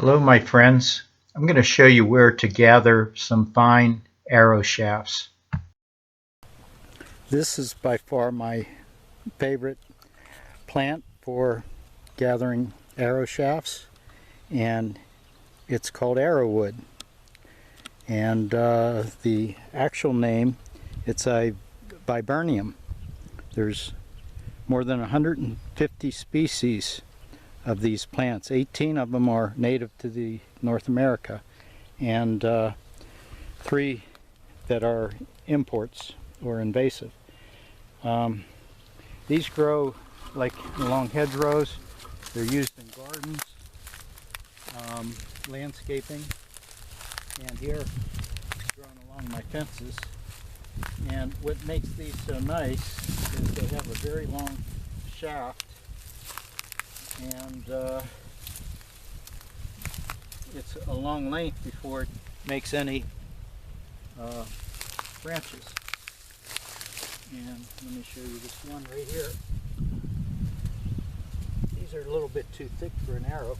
Hello my friends. I'm going to show you where to gather some fine arrow shafts. This is by far my favorite plant for gathering arrow shafts, and it's called arrowwood. And the actual name, it's a viburnum. There's more than 150 species of these plants. 18 of them are native to North America, and 3 that are imports or invasive. These grow like along hedgerows. They're used in gardens, landscaping, and here grown along my fences. And what makes these so nice is they have a very long shaft, and it's a long length before it makes any branches. And let me show you this one right here. These are a little bit too thick for an arrow.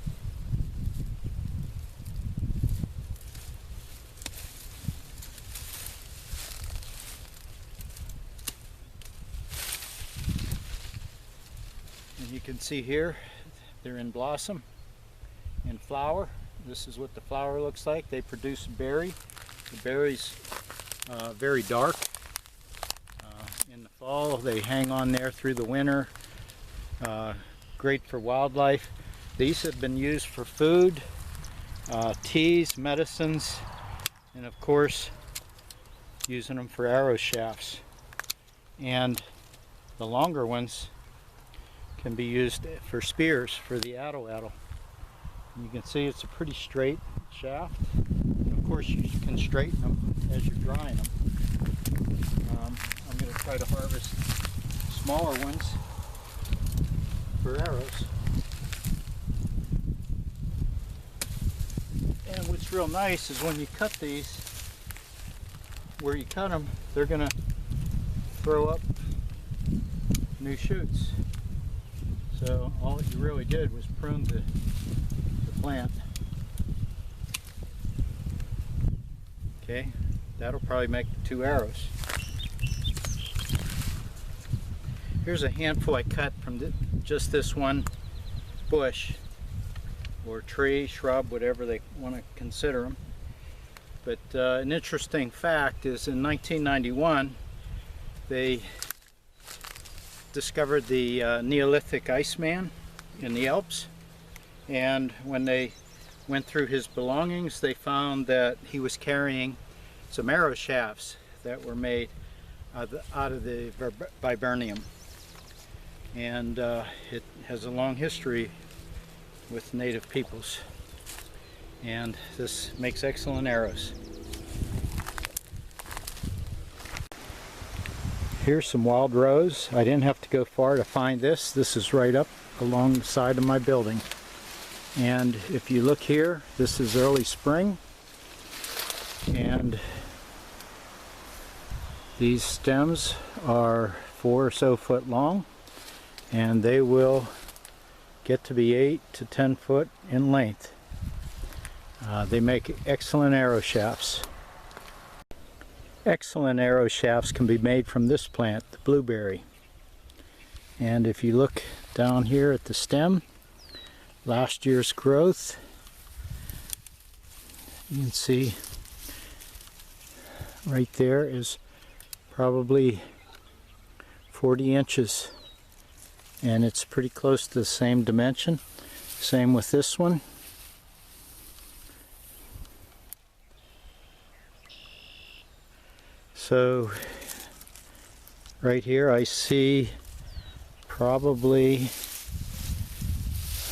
And you can see here, they're in blossom and flower. This is what the flower looks like. They produce a berry. The berry's very dark. In the fall, they hang on there through the winter. Great for wildlife. These have been used for food, teas, medicines, and of course, using them for arrow shafts. And the longer ones can be used for spears for the atlatl. You can see it's a pretty straight shaft. And of course, you can straighten them as you're drying them. I'm going to try to harvest smaller ones for arrows. And what's real nice is when you cut these, where you cut them, they're going to throw up new shoots. So all you really did was prune the plant. Okay, that'll probably make 2 arrows. Here's a handful I cut from just this one bush, or tree, shrub, whatever they want to consider them. But an interesting fact is in 1991 they discovered the Neolithic Iceman in the Alps, and when they went through his belongings, they found that he was carrying some arrow shafts that were made out of the viburnum. And it has a long history with native peoples, and this makes excellent arrows. Here's some wild rose. I didn't have to go far to find this. This is right up along the side of my building. And if you look here, this is early spring, and these stems are 4 or so foot long, and they will get to be 8 to 10 foot in length. They make excellent arrow shafts. Excellent arrow shafts can be made from this plant, the blueberry. And if you look down here at the stem, last year's growth, you can see right there is probably 40 inches, and it's pretty close to the same dimension. Same with this one. So right here I see probably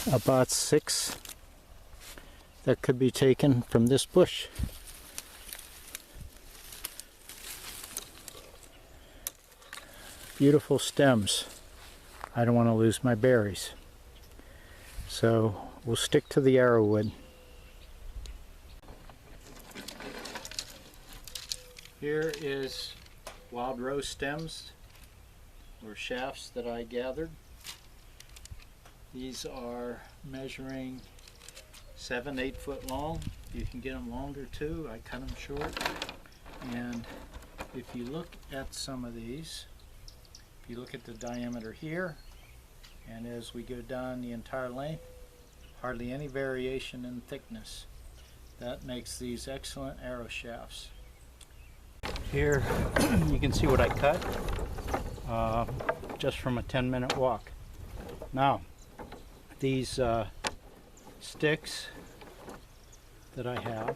about 6 that could be taken from this bush. Beautiful stems. I don't want to lose my berries. So we'll stick to the arrowwood. Here is wild rose stems or shafts that I gathered. These are measuring 7-8 foot long. You can get them longer too. I cut them short. And if you look at some of these, if you look at the diameter here, and as we go down the entire length, hardly any variation in thickness. That makes these excellent arrow shafts. Here you can see what I cut just from a 10-minute walk. Now these sticks that I have,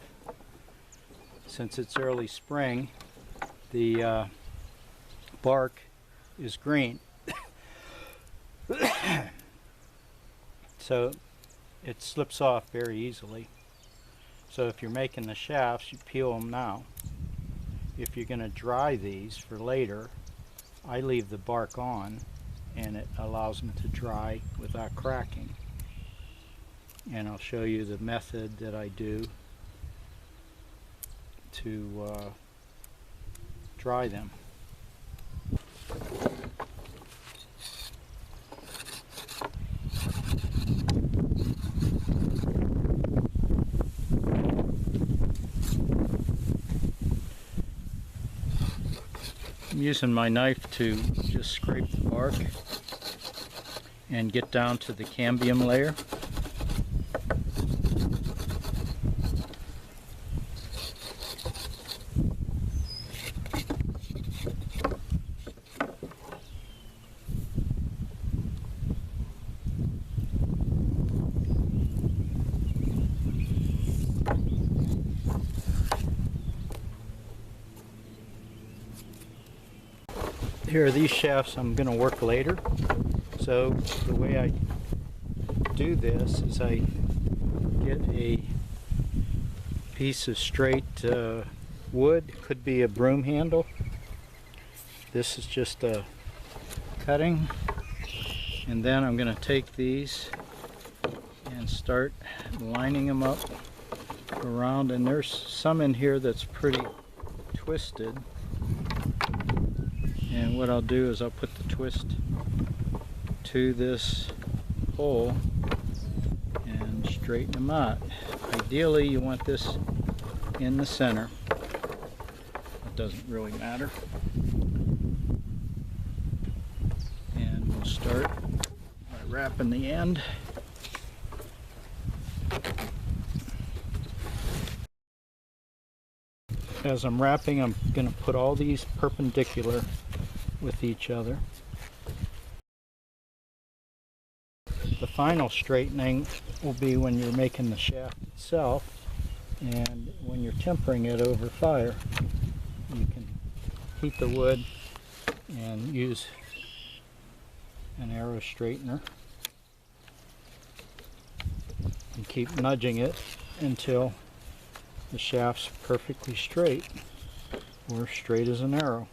since it's early spring, the bark is green. So it slips off very easily. So if you're making the shafts, you peel them now. If you're going to dry these for later, I leave the bark on, and it allows them to dry without cracking. And I'll show you the method that I do to dry them. I'm using my knife to just scrape the bark and get down to the cambium layer. Here are these shafts I'm going to work later. So the way I do this is I get a piece of straight wood. It could be a broom handle. This is just a cutting, and then I'm going to take these and start lining them up around, and there's some in here that's pretty twisted. And what I'll do is I'll put the twist to this hole and straighten them out. Ideally you want this in the center. It doesn't really matter. And we'll start by wrapping the end. As I'm wrapping, I'm going to put all these perpendicular with each other. The final straightening will be when you're making the shaft itself, and when you're tempering it over fire, you can heat the wood and use an arrow straightener and keep nudging it until the shaft's perfectly straight, or straight as an arrow.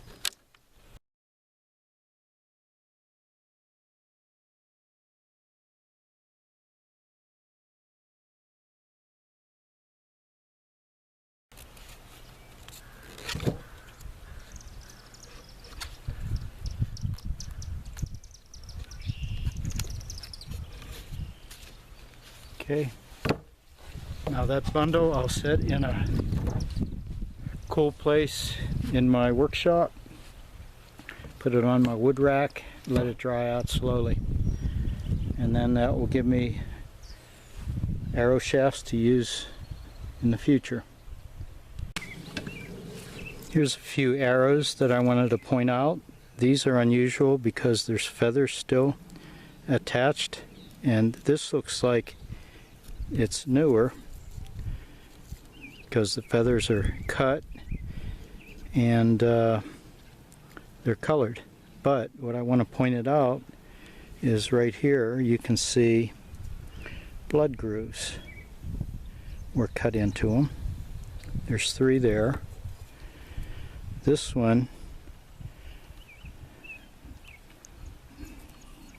Okay, now that bundle I'll set in a cool place in my workshop, put it on my wood rack, let it dry out slowly, and then that will give me arrow shafts to use in the future. Here's a few arrows that I wanted to point out. These are unusual because there's feathers still attached, and this looks like it's newer because the feathers are cut and they're colored. But what I want to point it out is right here you can see blood grooves were cut into them. There's 3 there. This one,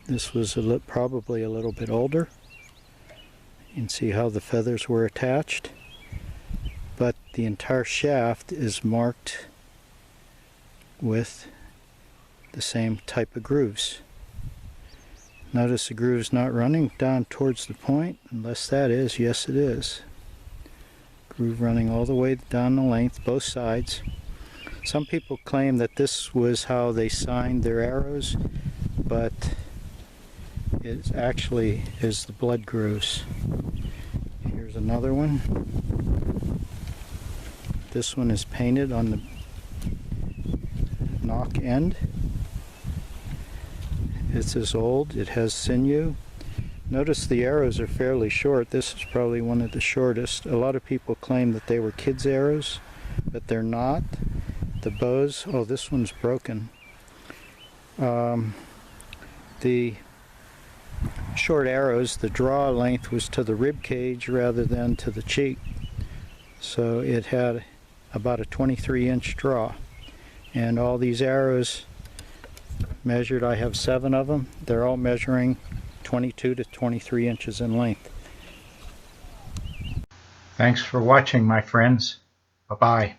this was probably a little bit older. You can see how the feathers were attached, but the entire shaft is marked with the same type of grooves. Notice the groove's not running down towards the point, unless that is. Yes, it is. Groove running all the way down the length, both sides. Some people claim that this was how they signed their arrows, but it actually is the blood grooves. Here's another one. This one is painted on the knock end. It's as old, it has sinew. Notice the arrows are fairly short. This is probably one of the shortest. A lot of people claim that they were kids' arrows, but they're not. The bows, oh, this one's broken. The short arrows, the draw length was to the rib cage rather than to the cheek. So it had about a 23-inch draw. And all these arrows measured, I have 7 of them. They're all measuring 22 to 23 inches in length. Thanks for watching, my friends. Bye-bye.